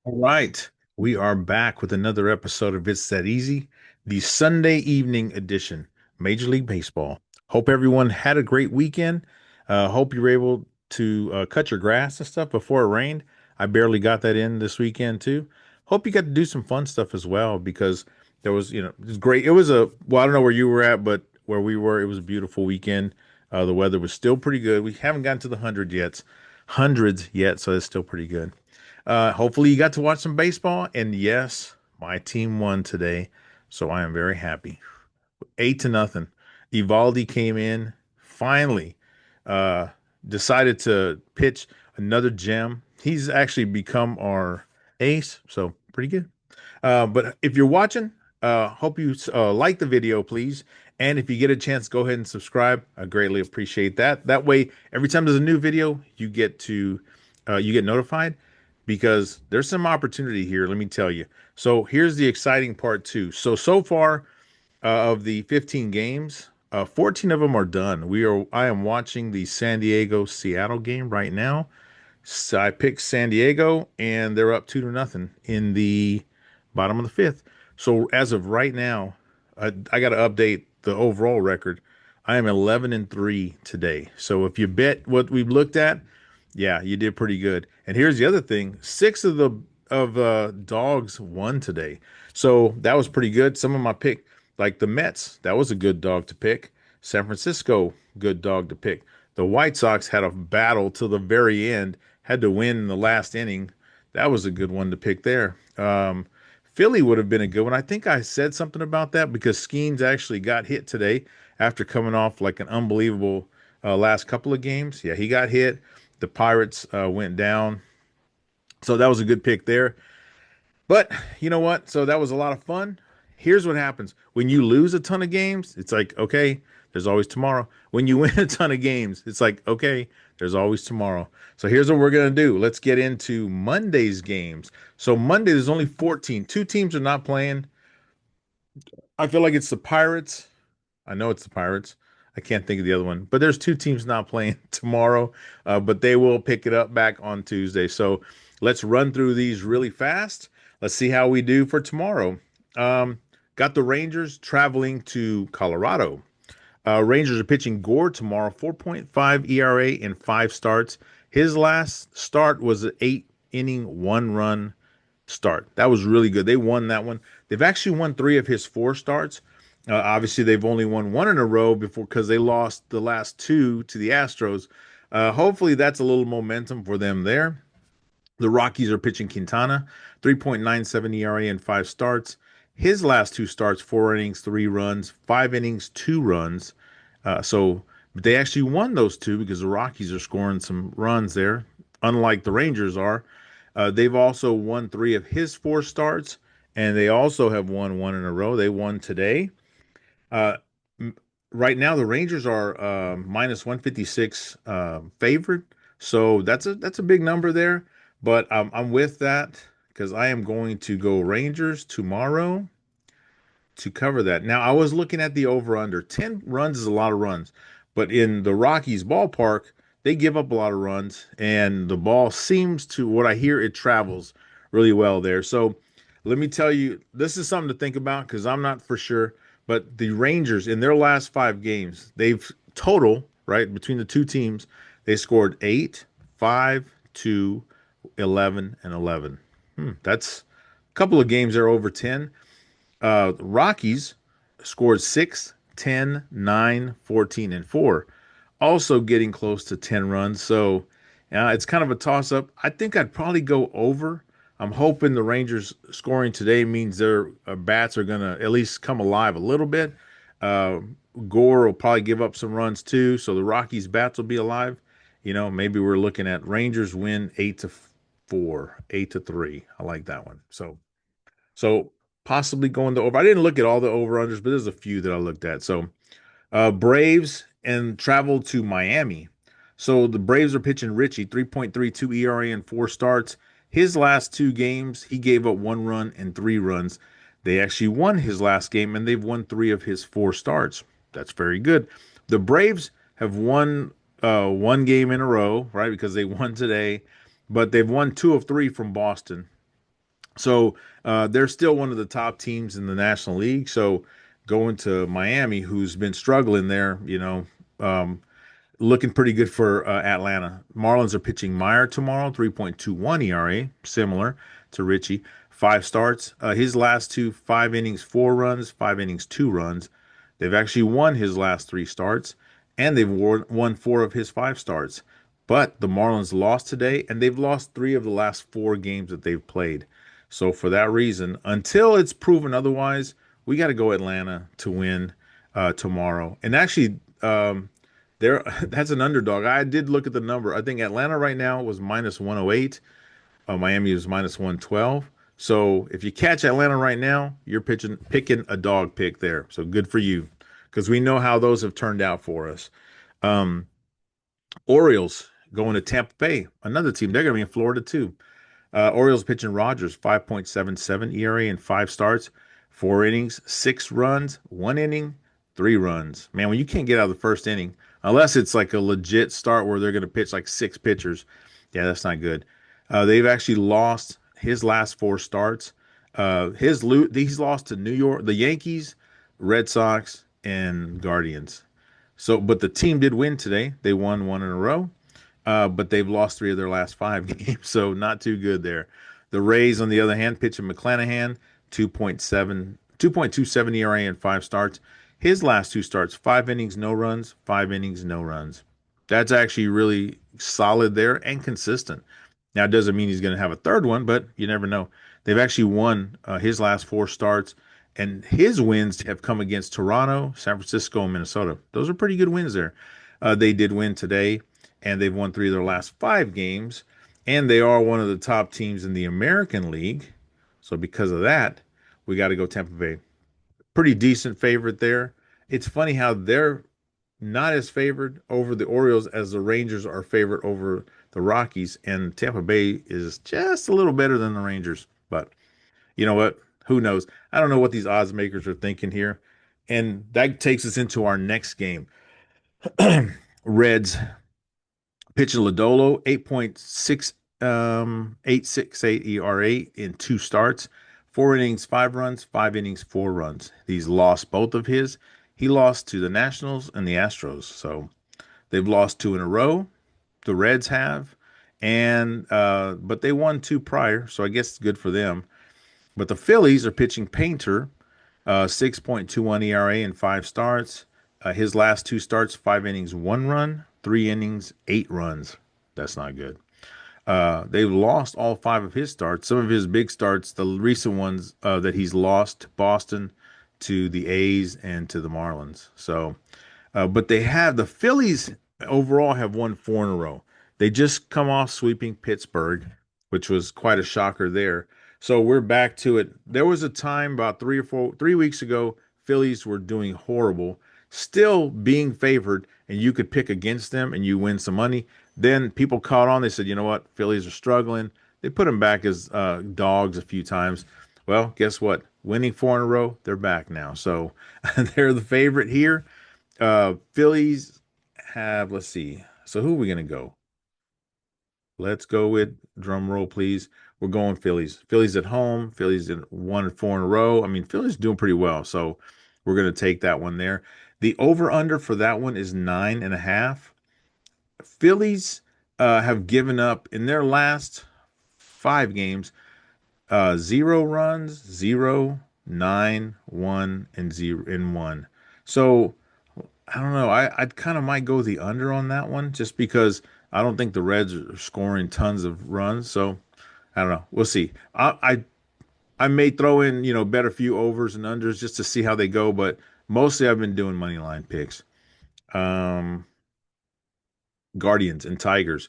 All right. We are back with another episode of It's That Easy, the Sunday evening edition, Major League Baseball. Hope everyone had a great weekend. Hope you were able to cut your grass and stuff before it rained. I barely got that in this weekend too. Hope you got to do some fun stuff as well because there was, it was great. It was I don't know where you were at, but where we were, it was a beautiful weekend. The weather was still pretty good. We haven't gotten to the hundreds yet, so it's still pretty good. Hopefully, you got to watch some baseball. And yes, my team won today. So I am very happy. 8-0. Evaldi came in, finally uh, decided to pitch another gem. He's actually become our ace. So pretty good. But if you're watching, hope you like the video, please. And if you get a chance, go ahead and subscribe. I greatly appreciate that. That way, every time there's a new video, you get notified because there's some opportunity here. Let me tell you. So here's the exciting part too. So far of the 15 games, 14 of them are done. I am watching the San Diego Seattle game right now. So I picked San Diego, and they're up 2-0 in the bottom of the fifth. So as of right now, I got to update the overall record. I am 11-3 today. So if you bet what we've looked at, yeah, you did pretty good. And here's the other thing: six of the dogs won today, so that was pretty good. Some of my pick, like the Mets, that was a good dog to pick. San Francisco, good dog to pick. The White Sox had a battle till the very end, had to win in the last inning. That was a good one to pick there. Philly would have been a good one. I think I said something about that because Skeens actually got hit today after coming off like an unbelievable last couple of games. Yeah, he got hit. The Pirates went down. So that was a good pick there. But you know what? So that was a lot of fun. Here's what happens when you lose a ton of games. It's like, okay, there's always tomorrow. When you win a ton of games, it's like, okay, there's always tomorrow. So here's what we're going to do. Let's get into Monday's games. So Monday, there's only 14. Two teams are not playing. I feel like it's the Pirates. I know it's the Pirates. I can't think of the other one, but there's two teams not playing tomorrow, but they will pick it up back on Tuesday. So let's run through these really fast. Let's see how we do for tomorrow. Um, got the Rangers traveling to Colorado. Rangers are pitching Gore tomorrow, 4.5 ERA in five starts. His last start was an 8 inning, 1 run start. That was really good. They won that one. They've actually won three of his four starts. Obviously, they've only won one in a row before because they lost the last two to the Astros. Hopefully, that's a little momentum for them there. The Rockies are pitching Quintana, 3.97 ERA in five starts. His last two starts, 4 innings, 3 runs, 5 innings, 2 runs. But they actually won those two because the Rockies are scoring some runs there, unlike the Rangers are. They've also won three of his four starts, and they also have won one in a row. They won today. Uh, right now, the Rangers are minus 156 favored, so that's a big number there. But I'm with that because I am going to go Rangers tomorrow to cover that. Now, I was looking at the over under. 10 runs is a lot of runs, but in the Rockies ballpark, they give up a lot of runs, and the ball seems to, what I hear, it travels really well there. So let me tell you, this is something to think about because I'm not for sure. But the Rangers, in their last five games, they've total, right, between the two teams, they scored 8, 5, 2, 11, and 11. That's a couple of games there over 10. Rockies scored 6, 10, 9, 14, and 4. Also getting close to 10 runs. So it's kind of a toss up. I think I'd probably go over. I'm hoping the Rangers scoring today means their bats are going to at least come alive a little bit. Uh, Gore will probably give up some runs too. So the Rockies' bats will be alive. Maybe we're looking at Rangers win 8-4, 8-3. I like that one. So possibly going to over. I didn't look at all the over unders, but there's a few that I looked at. So Braves and travel to Miami. So the Braves are pitching Richie, 3.32 ERA in four starts. His last two games, he gave up 1 run and 3 runs. They actually won his last game, and they've won three of his four starts. That's very good. The Braves have won one game in a row, right? Because they won today, but they've won two of three from Boston. So they're still one of the top teams in the National League. So going to Miami, who's been struggling there, um, looking pretty good for Atlanta. Marlins are pitching Meyer tomorrow, 3.21 ERA, similar to Richie. Five starts. His last two, 5 innings, 4 runs, 5 innings, 2 runs. They've actually won his last three starts, and they've won four of his five starts. But the Marlins lost today, and they've lost three of the last four games that they've played. So for that reason, until it's proven otherwise, we got to go Atlanta to win tomorrow. And actually, there that's an underdog. I did look at the number. I think Atlanta right now was minus 108. Miami was minus 112. So if you catch Atlanta right now, you're picking a dog pick there. So good for you, because we know how those have turned out for us. Um, Orioles going to Tampa Bay, another team. They're going to be in Florida too. Orioles pitching Rogers, 5.77 ERA in five starts, 4 innings, 6 runs, 1 inning, 3 runs. Man, when you can't get out of the first inning, unless it's like a legit start where they're going to pitch like six pitchers, yeah, that's not good. They've actually lost his last four starts. He's lost to New York, the Yankees, Red Sox, and Guardians. So, but the team did win today. They won one in a row, but they've lost three of their last five games, so not too good there. The Rays, on the other hand, pitching McClanahan, 2.27 ERA in five starts. His last two starts, 5 innings, no runs, 5 innings, no runs. That's actually really solid there and consistent. Now, it doesn't mean he's going to have a third one, but you never know. They've actually won his last four starts, and his wins have come against Toronto, San Francisco, and Minnesota. Those are pretty good wins there. They did win today, and they've won three of their last five games, and they are one of the top teams in the American League. So because of that, we got to go Tampa Bay. Pretty decent favorite there. It's funny how they're not as favored over the Orioles as the Rangers are favored over the Rockies, and Tampa Bay is just a little better than the Rangers. But you know what? Who knows? I don't know what these odds makers are thinking here. And that takes us into our next game. Reds pitching Lodolo, 8.68 ERA in two starts, 4 innings, 5 runs, 5 innings, 4 runs. He's lost both of his. He lost to the Nationals and the Astros. So they've lost two in a row. The Reds have. And but they won two prior, so I guess it's good for them. But the Phillies are pitching Painter, 6.21 ERA in five starts. His last two starts, 5 innings, 1 run, 3 innings, 8 runs. That's not good. They've lost all five of his starts. Some of his big starts, the recent ones that he's lost to Boston, to the A's, and to the Marlins. So, but the Phillies overall have won four in a row. They just come off sweeping Pittsburgh, which was quite a shocker there. So we're back to it. There was a time about 3 weeks ago, Phillies were doing horrible, still being favored, and you could pick against them and you win some money. Then people caught on. They said, you know what? Phillies are struggling. They put them back as dogs a few times. Well, guess what? Winning four in a row, they're back now. So they're the favorite here. Phillies have, let's see. So who are we going to go? Let's go with drum roll, please. We're going Phillies. Phillies at home. Phillies in won and four in a row. I mean, Phillies doing pretty well. So we're going to take that one there. The over under for that one is 9.5. Phillies have given up in their last five games 0 runs, 0, 9, 1, and 0 and 1. So I don't know. I kind of might go the under on that one just because I don't think the Reds are scoring tons of runs. So I don't know. We'll see. I may throw in, bet a few overs and unders just to see how they go, but mostly I've been doing money line picks. Um, Guardians and Tigers.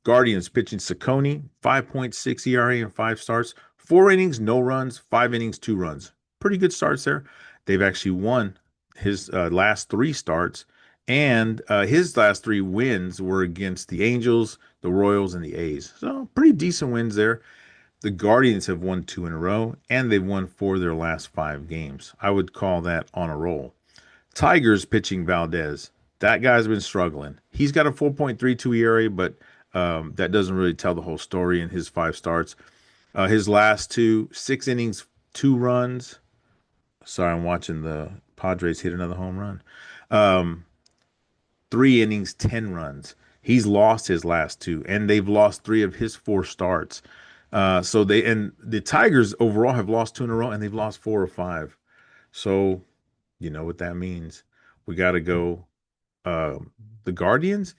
Guardians pitching Saccone, 5.6 ERA in five starts, 4 innings, no runs, 5 innings, 2 runs. Pretty good starts there. They've actually won his last three starts, and his last three wins were against the Angels, the Royals, and the A's. So pretty decent wins there. The Guardians have won two in a row, and they've won four of their last five games. I would call that on a roll. Tigers pitching Valdez. That guy's been struggling. He's got a 4.32 ERA, but that doesn't really tell the whole story in his five starts. His last two, 6 innings, 2 runs. Sorry, I'm watching the Padres hit another home run. Um, 3 innings, 10 runs. He's lost his last two, and they've lost three of his four starts. So they and the Tigers overall have lost two in a row, and they've lost four or five. So you know what that means. We got to go um, the Guardians,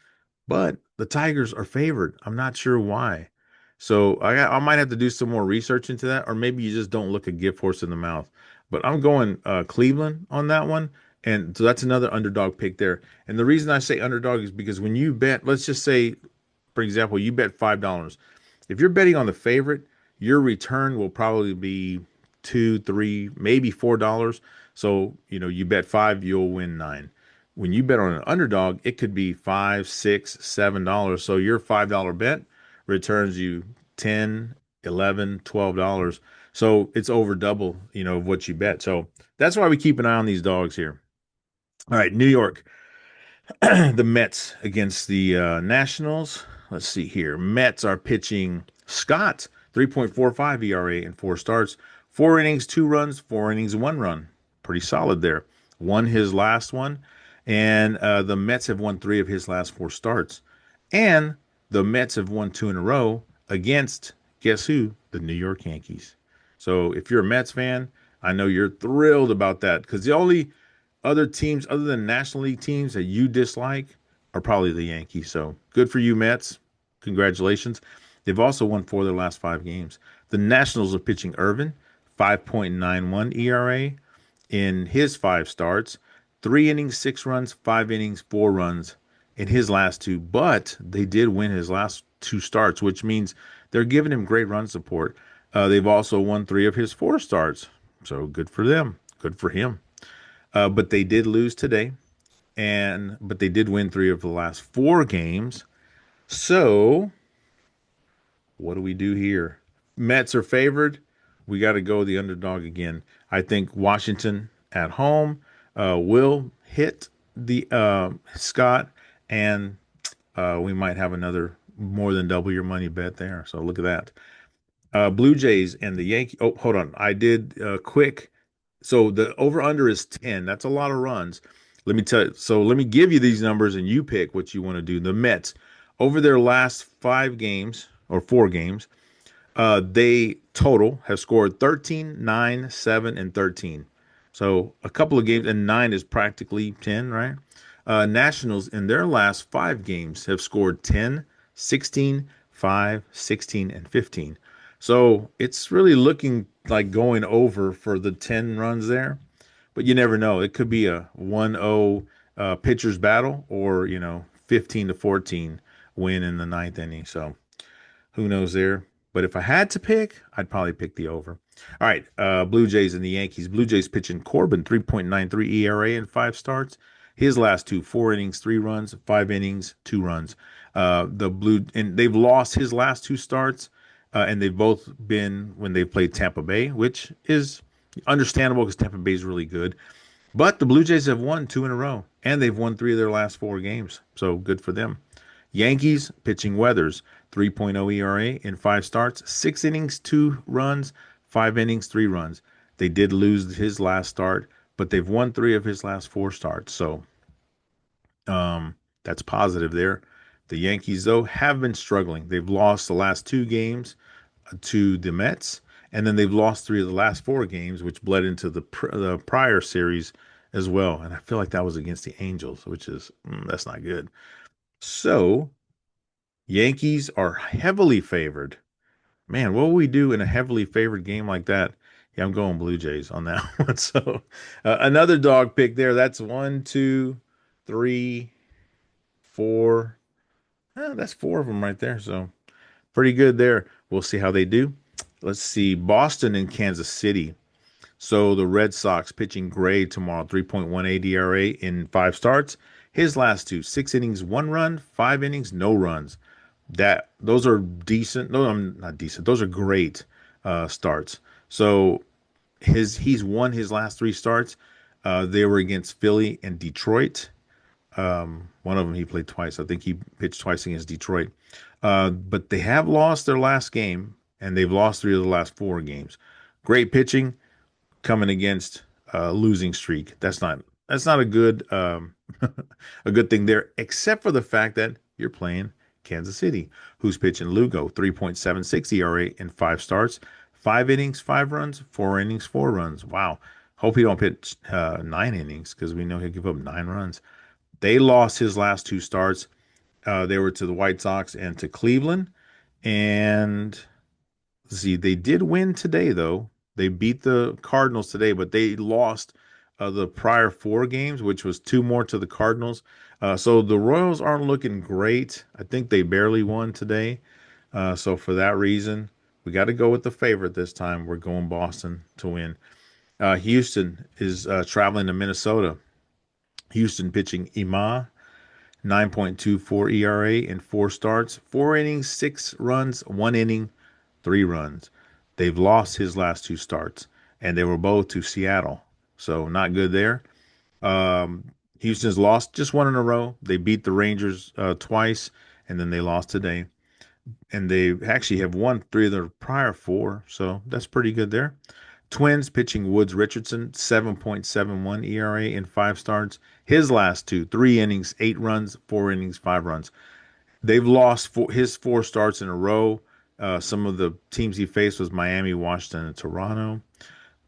but the Tigers are favored. I'm not sure why. So I might have to do some more research into that, or maybe you just don't look a gift horse in the mouth. But I'm going Cleveland on that one, and so that's another underdog pick there. And the reason I say underdog is because when you bet, let's just say, for example, you bet $5. If you're betting on the favorite, your return will probably be two, three, maybe $4. So, you bet five, you'll win nine. When you bet on an underdog, it could be five, six, $7. So your $5 bet returns you 10, 11, $12. So it's over double, of what you bet. So that's why we keep an eye on these dogs here. All right, New York. The Mets against the Nationals. Let's see here. Mets are pitching Scott, 3.45 ERA in four starts, 4 innings, 2 runs, 4 innings, 1 run. Pretty solid there. Won his last one, and the Mets have won three of his last four starts. And the Mets have won two in a row against, guess who? The New York Yankees. So if you're a Mets fan, I know you're thrilled about that because the only other teams other than National League teams that you dislike are probably the Yankees. So good for you, Mets. Congratulations. They've also won four of their last five games. The Nationals are pitching Irvin, 5.91 ERA in his five starts, 3 innings, 6 runs, 5 innings, 4 runs in his last two. But they did win his last two starts, which means they're giving him great run support. They've also won three of his four starts. So good for them. Good for him. But they did lose today, but they did win three of the last four games. So what do we do here? Mets are favored. We got to go the underdog again. I think Washington at home will hit the Scott, and we might have another more than double your money bet there. So look at that. Blue Jays and the Yankees. Oh, hold on. I did quick. So the over under is 10. That's a lot of runs. Let me tell you. So let me give you these numbers and you pick what you want to do. The Mets, over their last 5 games or 4 games, they total have scored 13, 9, 7, and 13. So a couple of games, and 9 is practically 10, right? Nationals in their last 5 games have scored 10, 16, 5, 16, and 15. So it's really looking like going over for the 10 runs there, but you never know. It could be a 1-0 pitcher's battle or, 15-14 win in the ninth inning. So who knows there? But if I had to pick, I'd probably pick the over. All right, Blue Jays and the Yankees. Blue Jays pitching Corbin, 3.93 ERA in five starts. His last two, 4 innings, 3 runs, 5 innings, 2 runs. And they've lost his last two starts, and they've both been when they've played Tampa Bay, which is understandable because Tampa Bay is really good. But the Blue Jays have won two in a row, and they've won three of their last four games. So good for them. Yankees pitching Weathers, 3.0 ERA in five starts, 6 innings, 2 runs, 5 innings, 3 runs. They did lose his last start, but they've won three of his last four starts. So that's positive there. The Yankees, though, have been struggling. They've lost the last 2 games to the Mets, and then they've lost three of the last 4 games, which bled into the prior series as well. And I feel like that was against the Angels, which is that's not good. So Yankees are heavily favored. Man, what will we do in a heavily favored game like that? Yeah, I'm going Blue Jays on that one. So another dog pick there. That's one, two, three, four. That's four of them right there. So pretty good there. We'll see how they do. Let's see. Boston and Kansas City. So the Red Sox pitching Gray tomorrow, 3.18 ERA in five starts. His last two, 6 innings, 1 run, 5 innings, no runs. Those are decent. No, I'm not decent. Those are great starts. So he's won his last three starts. They were against Philly and Detroit. One of them he played twice. I think he pitched twice against Detroit. But they have lost their last game, and they've lost three of the last four games. Great pitching coming against a losing streak. That's not a good a good thing there, except for the fact that you're playing Kansas City, who's pitching Lugo, 3.76 ERA in five starts, 5 innings, 5 runs, 4 innings, 4 runs. Wow. Hope he don't pitch 9 innings because we know he'll give up 9 runs. They lost his last two starts. They were to the White Sox and to Cleveland. And let's see, they did win today, though. They beat the Cardinals today, but they lost the prior four games, which was two more to the Cardinals. So the Royals aren't looking great. I think they barely won today. So for that reason, we got to go with the favorite this time. We're going Boston to win. Houston is traveling to Minnesota. Houston pitching Ima, 9.24 ERA in four starts, 4 innings, 6 runs, 1 inning, 3 runs. They've lost his last two starts, and they were both to Seattle. So not good there. Houston's lost just one in a row. They beat the Rangers twice, and then they lost today. And they actually have won three of their prior four, so that's pretty good there. Twins pitching Woods Richardson, 7.71 ERA in five starts. His last two, 3 innings, 8 runs, 4 innings, 5 runs. They've lost his four starts in a row. Some of the teams he faced was Miami, Washington, and Toronto.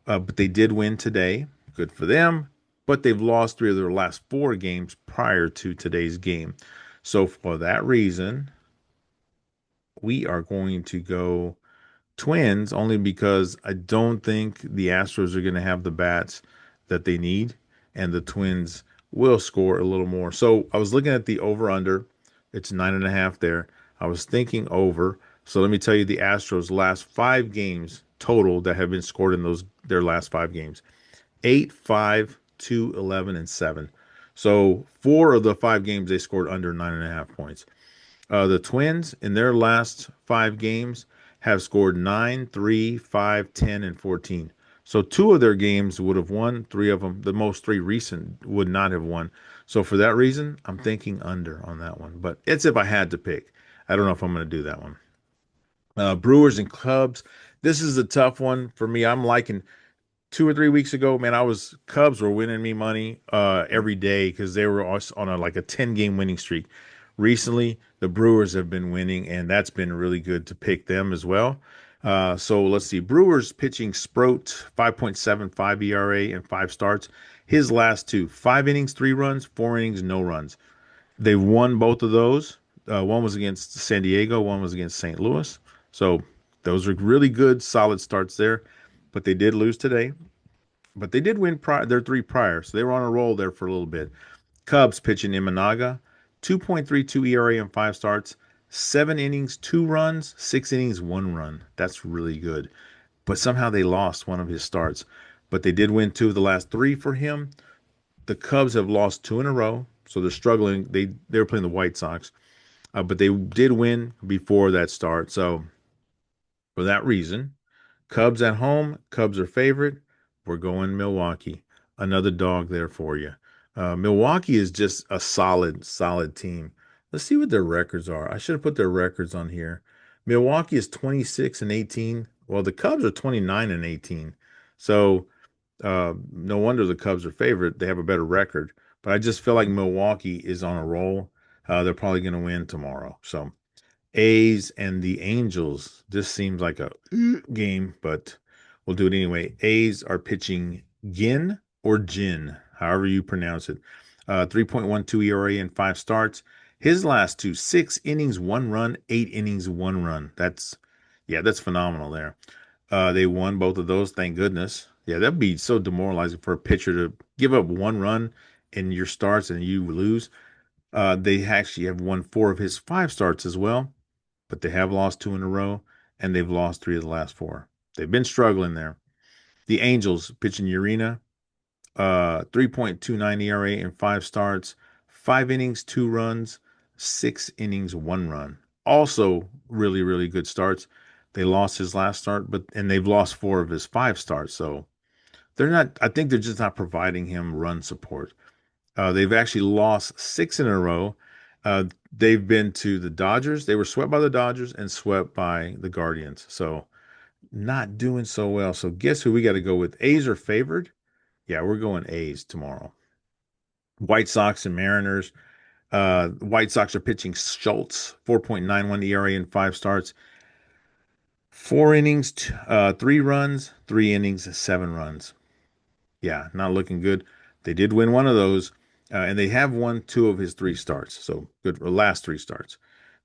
But they did win today. Good for them. But they've lost three of their last four games prior to today's game. So for that reason, we are going to go Twins only because I don't think the Astros are going to have the bats that they need, and the Twins will score a little more. So I was looking at the over under. It's 9.5 there. I was thinking over. So let me tell you the Astros' last 5 games total that have been scored in their last 5 games: 8, 5, 2, 11, and 7. So 4 of the 5 games they scored under 9.5 points. The Twins, in their last 5 games, have scored 9, 3, 5, 10, and 14. So two of their games would have won. Three of them, the most three recent, would not have won. So for that reason, I'm thinking under on that one. But it's if I had to pick. I don't know if I'm going to do that one. Brewers and Cubs. This is a tough one for me. I'm liking 2 or 3 weeks ago, man, Cubs were winning me money every day because they were on like a 10 game winning streak. Recently, the Brewers have been winning, and that's been really good to pick them as well. So let's see. Brewers pitching Sproat, 5.75 ERA in five starts. His last two, 5 innings, 3 runs, 4 innings, no runs. They've won both of those. One was against San Diego, one was against St. Louis. So those are really good, solid starts there. But they did lose today. But they did win their three prior, so they were on a roll there for a little bit. Cubs pitching Imanaga, 2.32 ERA in five starts, 7 innings, 2 runs, 6 innings, 1 run. That's really good. But somehow they lost one of his starts. But they did win two of the last three for him. The Cubs have lost two in a row, so they're struggling. They were playing the White Sox, but they did win before that start. So for that reason, Cubs at home. Cubs are favorite. We're going Milwaukee. Another dog there for you. Milwaukee is just a solid, solid team. Let's see what their records are. I should have put their records on here. Milwaukee is 26-18. Well, the Cubs are 29-18. So no wonder the Cubs are favorite. They have a better record. But I just feel like Milwaukee is on a roll. They're probably going to win tomorrow. So A's and the Angels. This seems like a game, but we'll do it anyway. A's are pitching Gin or Gin, however you pronounce it. 3.12 ERA in five starts. His last two, 6 innings, 1 run, 8 innings, 1 run. That's phenomenal there. They won both of those, thank goodness. Yeah, that'd be so demoralizing for a pitcher to give up 1 run in your starts and you lose. They actually have won 4 of his 5 starts as well, but they have lost two in a row, and they've lost three of the last four. They've been struggling there. The Angels pitching Urena, 3.29 ERA in five starts, 5 innings, 2 runs, 6 innings, 1 run. Also, really, really good starts. They lost his last start, and they've lost 4 of his 5 starts. So they're not. I think they're just not providing him run support. They've actually lost 6 in a row. They've been to the Dodgers. They were swept by the Dodgers and swept by the Guardians. So not doing so well. So guess who we got to go with? A's are favored. Yeah, we're going A's tomorrow. White Sox and Mariners. White Sox are pitching Schultz, 4.91 ERA in 5 starts. 4 innings, 3 runs, 3 innings, 7 runs. Yeah, not looking good. They did win one of those, and they have won 2 of his 3 starts. So good, last 3 starts.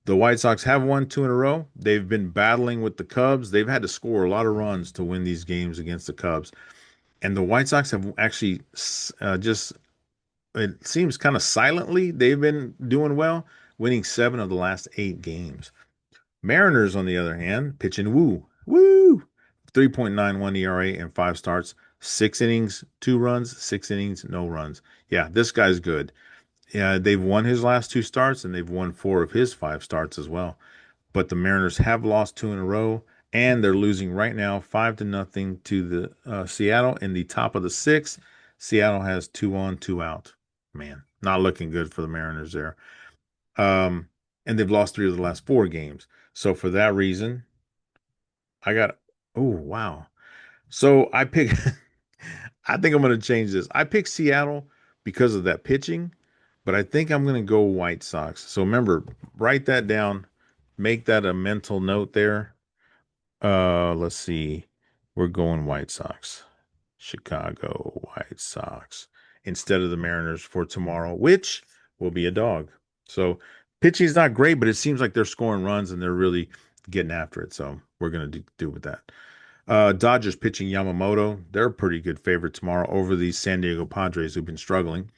The White Sox have won 2 in a row. They've been battling with the Cubs. They've had to score a lot of runs to win these games against the Cubs. And the White Sox have actually just, it seems kind of silently, they've been doing well, winning 7 of the last 8 games. Mariners, on the other hand, pitching woo, 3.91 ERA in 5 starts, 6 innings, 2 runs, 6 innings, no runs. Yeah, this guy's good. Yeah, they've won his last 2 starts and they've won 4 of his 5 starts as well. But the Mariners have lost 2 in a row, and they're losing right now 5-0 to the Seattle in the top of the sixth. Seattle has 2 on, 2 out. Man, not looking good for the Mariners there. Um, and they've lost 3 of the last 4 games. So for that reason, I got. Oh wow! So I pick. I think I'm going to change this. I picked Seattle because of that pitching, but I think I'm going to go White Sox. So remember, write that down. Make that a mental note there. Let's see. We're going White Sox. Chicago White Sox instead of the Mariners for tomorrow, which will be a dog. So pitching is not great, but it seems like they're scoring runs and they're really getting after it. So we're gonna do with that. Dodgers pitching Yamamoto. They're a pretty good favorite tomorrow over the San Diego Padres who've been struggling.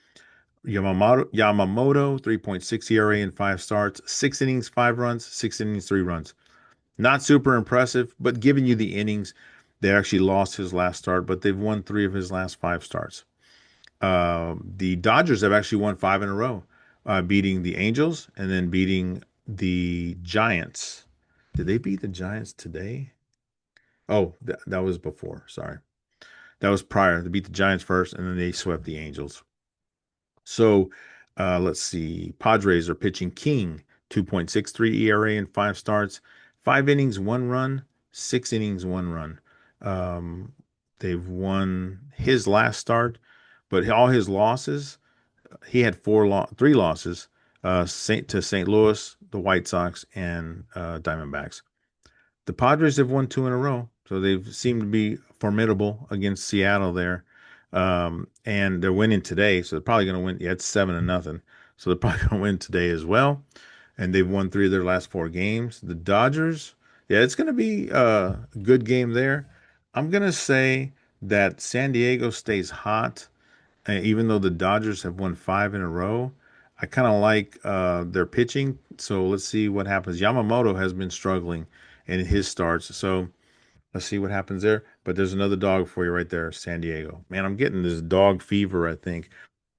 Yamamoto 3.6 ERA in 5 starts, 6 innings, 5 runs, 6 innings, 3 runs. Not super impressive, but giving you the innings, they actually lost his last start, but they've won 3 of his last 5 starts. The Dodgers have actually won 5 in a row, beating the Angels and then beating the Giants. Did they beat the Giants today? Oh, that was before. Sorry. That was prior. They beat the Giants first, and then they swept the Angels. So let's see. Padres are pitching King, 2.63 ERA in 5 starts, 5 innings, 1 run, 6 innings, 1 run. Um, they've won his last start, but all his losses, he had 3 losses to St. Louis, the White Sox, and Diamondbacks. The Padres have won 2 in a row, so they've seemed to be formidable against Seattle there. And they're winning today, so they're probably going to win. Yeah, it's 7-0, so they're probably going to win today as well. And they've won 3 of their last 4 games. The Dodgers, yeah, it's going to be a good game there. I'm going to say that San Diego stays hot, even though the Dodgers have won 5 in a row. I kind of like their pitching, so let's see what happens. Yamamoto has been struggling in his starts, so let's see what happens there. But there's another dog for you right there, San Diego. Man, I'm getting this dog fever, I think.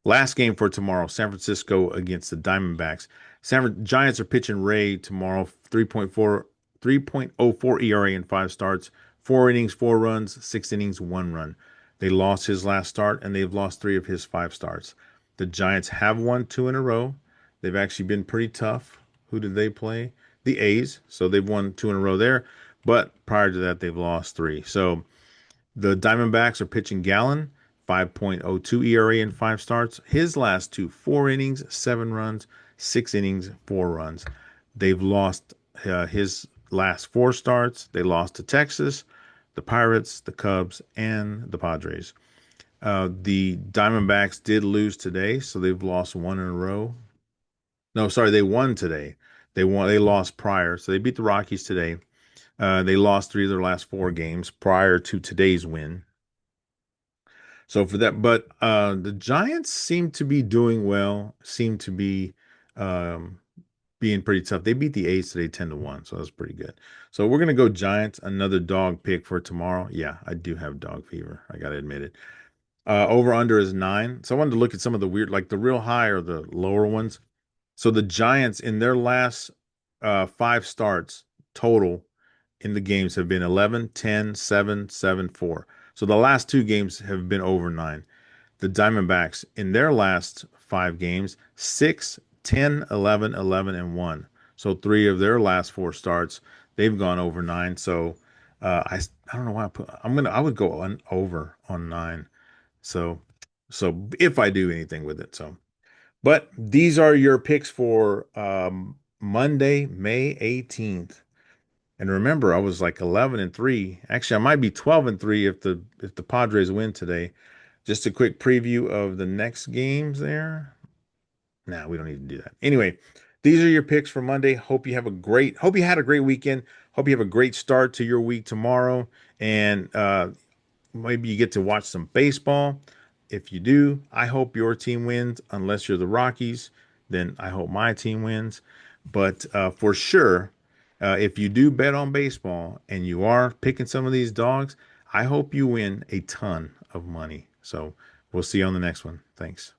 Last game for tomorrow, San Francisco against the Diamondbacks. Giants are pitching Ray tomorrow, 3.04 ERA in 5 starts, 4 innings, 4 runs, 6 innings, 1 run. They lost his last start and they've lost 3 of his 5 starts. The Giants have won 2 in a row. They've actually been pretty tough. Who did they play? The A's. So they've won 2 in a row there. But prior to that, they've lost 3. So the Diamondbacks are pitching Gallen, 5.02 ERA in 5 starts. His last 2, 4 innings, 7 runs, 6 innings, 4 runs. They've lost his last 4 starts. They lost to Texas, the Pirates, the Cubs, and the Padres. The Diamondbacks did lose today, so they've lost 1 in a row. No, sorry, they won today. They lost prior, so they beat the Rockies today. They lost 3 of their last 4 games prior to today's win. So for that, but the Giants seem to be doing well, seem to be um, being pretty tough. They beat the A's today 10-1, so that's pretty good. So we're gonna go Giants, another dog pick for tomorrow. Yeah, I do have dog fever. I gotta admit it. Over under is 9. So I wanted to look at some of the weird, like the real high or the lower ones. So the Giants in their last 5 starts total in the games have been 11, 10, 7, 7, 4. So the last 2 games have been over 9. The Diamondbacks in their last 5 games, 6, 10, 11, 11, and 1. So three of their last four starts, they've gone over nine. So I don't know why I would go on over on nine. So if I do anything with it. So but these are your picks for Monday, May 18th. And remember, I was like 11 and 3. Actually, I might be 12 and 3 if the Padres win today. Just a quick preview of the next games there. Nah, we don't need to do that. Anyway, these are your picks for Monday. Hope you had a great weekend. Hope you have a great start to your week tomorrow. And maybe you get to watch some baseball. If you do, I hope your team wins. Unless you're the Rockies, then I hope my team wins. But for sure, if you do bet on baseball and you are picking some of these dogs, I hope you win a ton of money. So we'll see you on the next one. Thanks.